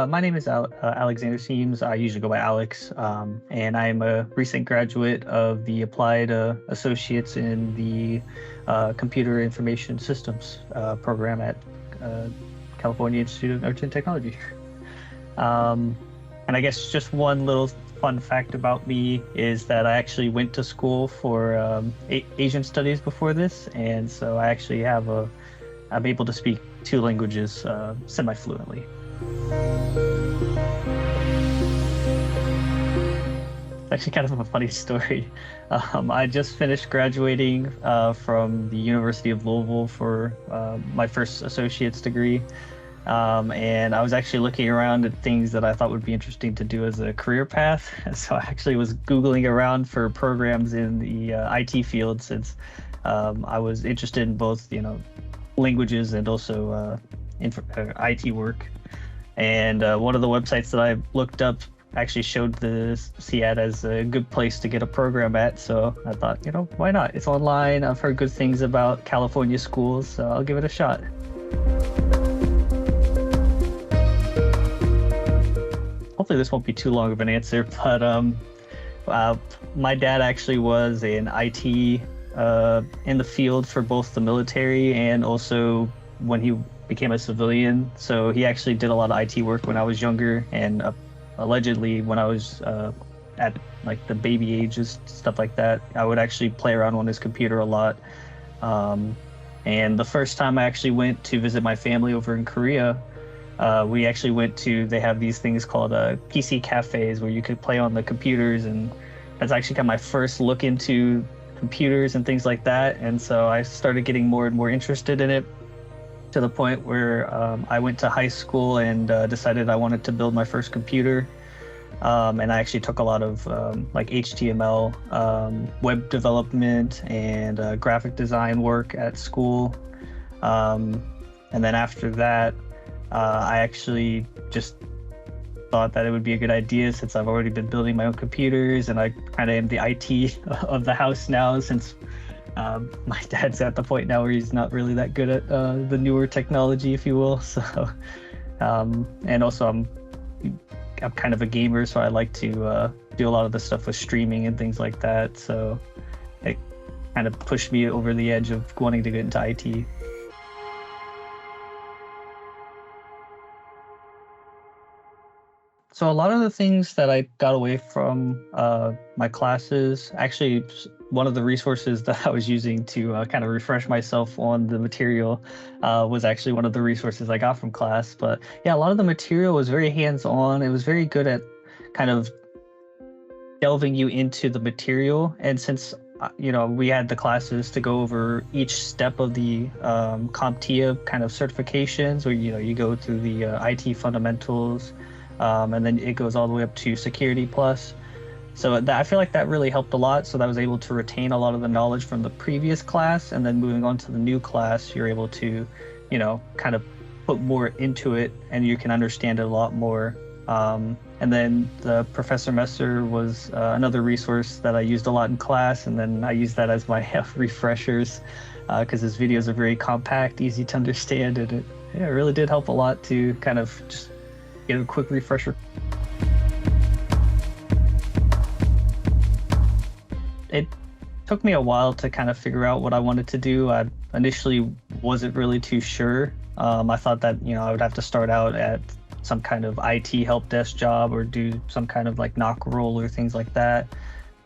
My name is Alexander Seams. I usually go by Alex, and I am a recent graduate of the Applied Associates in the Computer Information Systems program at California Institute of Arts and Technology. And I guess just one little fun fact about me is that I actually went to school for Asian studies before this, and so I actually I'm able to speak two languages semi-fluently. It's actually kind of a funny story. I just finished graduating from the University of Louisville for my first associate's degree. And I was actually looking around at things that I thought would be interesting to do as a career path. So I actually was Googling around for programs in the IT field, since I was interested in both, languages and also IT work. And one of the websites that I looked up actually showed the CIAT as a good place to get a program at. So I thought, why not? It's online. I've heard good things about California schools, so I'll give it a shot. Hopefully this won't be too long of an answer, but my dad actually was in IT in the field for both the military and also when he became a civilian. So he actually did a lot of IT work when I was younger, and allegedly when I was at like the baby ages, stuff like that, I would actually play around on his computer a lot. And the first time I actually went to visit my family over in Korea, we actually they have these things called PC cafes where you could play on the computers, and that's actually kind of my first look into computers and things like that. And so I started getting more and more interested in it, to the point where I went to high school and decided I wanted to build my first computer. And I actually took a lot of like HTML, web development, and graphic design work at school. And then after that, I actually just thought that it would be a good idea, since I've already been building my own computers and I kind of am the IT of the house now, since my dad's at the point now where he's not really that good at the newer technology, if you will. So, and also I'm kind of a gamer, so I like to do a lot of the stuff with streaming and things like that. So it kind of pushed me over the edge of wanting to get into IT. So a lot of the things that I got away from my classes, actually one of the resources that I was using to kind of refresh myself on the material was actually one of the resources I got from class. But yeah, a lot of the material was very hands-on. It was very good at kind of delving you into the material. And since we had the classes to go over each step of the CompTIA kind of certifications, where you go through the IT fundamentals, and then it goes all the way up to Security Plus. So I feel like that really helped a lot. So that I was able to retain a lot of the knowledge from the previous class, and then moving on to the new class, you're able to, kind of put more into it, and you can understand it a lot more. And then the Professor Messer was another resource that I used a lot in class, and then I used that as my refreshers, because his videos are very compact, easy to understand, and it really did help a lot to kind of just get a quick refresher. It took me a while to kind of figure out what I wanted to do. I initially wasn't really too sure. I thought that, I would have to start out at some kind of IT help desk job or do some kind of like knock roll or things like that.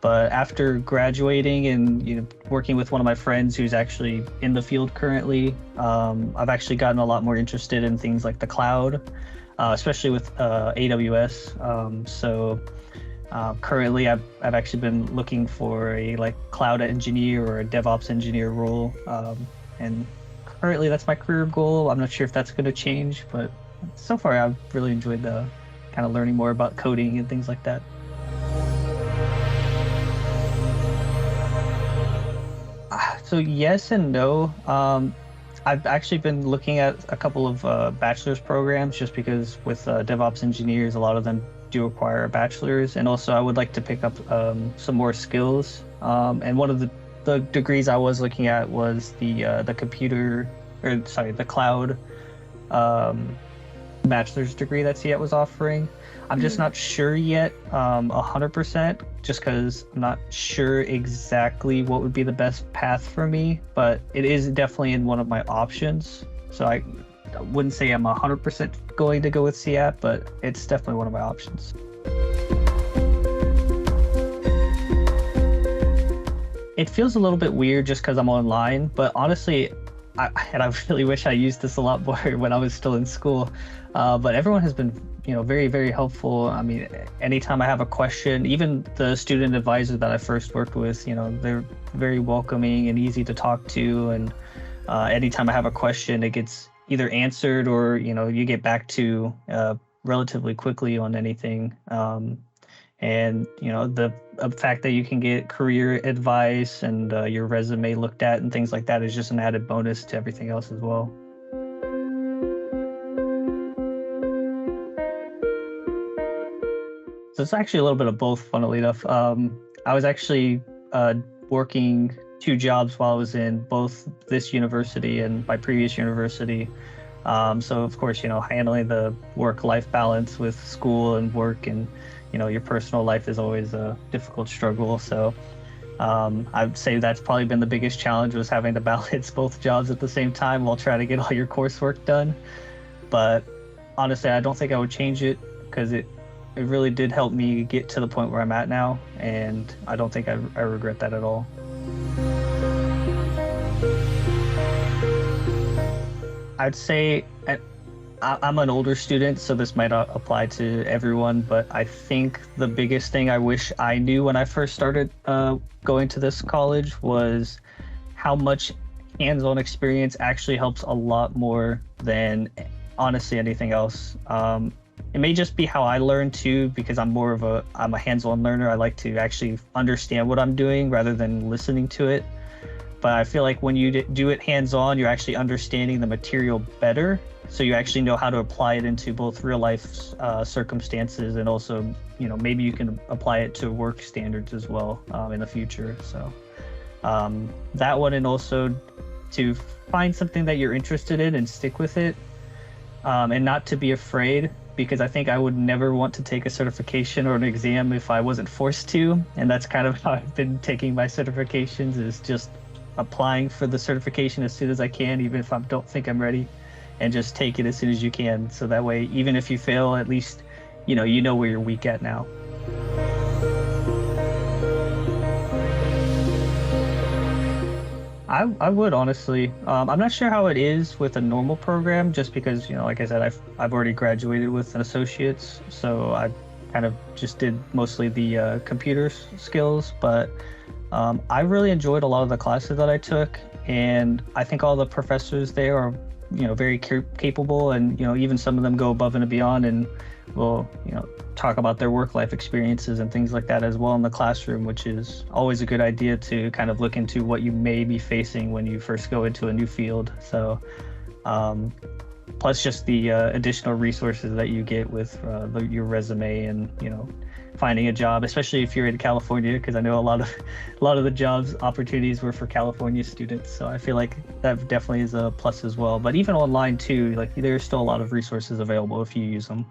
But after graduating and working with one of my friends who's actually in the field currently, I've actually gotten a lot more interested in things like the cloud, especially with AWS. So currently I've actually been looking for a cloud engineer or a DevOps engineer role. And currently that's my career goal. I'm not sure if that's going to change, but so far I've really enjoyed the kind of learning more about coding and things like that. So yes and no. I've actually been looking at a couple of bachelor's programs, just because with DevOps engineers, a lot of them do require a bachelor's, and also I would like to pick up some more skills. And one of the degrees I was looking at was the cloud bachelor's degree that CIAT was offering. I'm just Mhm. not sure yet, 100%, just because I'm not sure exactly what would be the best path for me, but it is definitely in one of my options. So I wouldn't say I'm 100% going to go with CIAT, but it's definitely one of my options. It feels a little bit weird just because I'm online, but honestly, and I really wish I used this a lot more when I was still in school. But everyone has been, very, very helpful. I mean, anytime I have a question, even the student advisor that I first worked with, they're very welcoming and easy to talk to. And anytime I have a question, it gets either answered or, you get back to relatively quickly on anything. And the fact that you can get career advice and your resume looked at and things like that is just an added bonus to everything else as well. So it's actually a little bit of both, funnily enough. I was actually working two jobs while I was in both this university and my previous university. So of course, handling the work-life balance with school and work and, your personal life is always a difficult struggle. So I'd say that's probably been the biggest challenge, was having to balance both jobs at the same time while trying to get all your coursework done. But honestly, I don't think I would change it because it really did help me get to the point where I'm at now. And I don't think I regret that at all. I'd say I'm an older student, so this might not apply to everyone, but I think the biggest thing I wish I knew when I first started going to this college was how much hands-on experience actually helps a lot more than honestly anything else. It may just be how I learn too, because I'm a hands-on learner. I like to actually understand what I'm doing rather than listening to it. But I feel like when you do it hands-on, you're actually understanding the material better. So you actually know how to apply it into both real life circumstances, and also, maybe you can apply it to work standards as well in the future. So that one, and also to find something that you're interested in and stick with it, and not to be afraid, because I think I would never want to take a certification or an exam if I wasn't forced to. And that's kind of how I've been taking my certifications, is just applying for the certification as soon as I can, even if I don't think I'm ready, and just take it as soon as you can. So that way, even if you fail, at least, you know where you're weak at now. I would honestly. I'm not sure how it is with a normal program, just because, like I said, I've already graduated with an associate's, so I kind of just did mostly the computer skills. But I really enjoyed a lot of the classes that I took, and I think all the professors there are, very capable, and even some of them go above and beyond, and will talk about their work life experiences and things like that as well in the classroom, which is always a good idea to kind of look into what you may be facing when you first go into a new field. So plus just the additional resources that you get with your resume, and finding a job, especially if you're in California, because I know a lot of the jobs opportunities were for California students. So I feel like that definitely is a plus as well. But even online too, like, there's still a lot of resources available if you use them.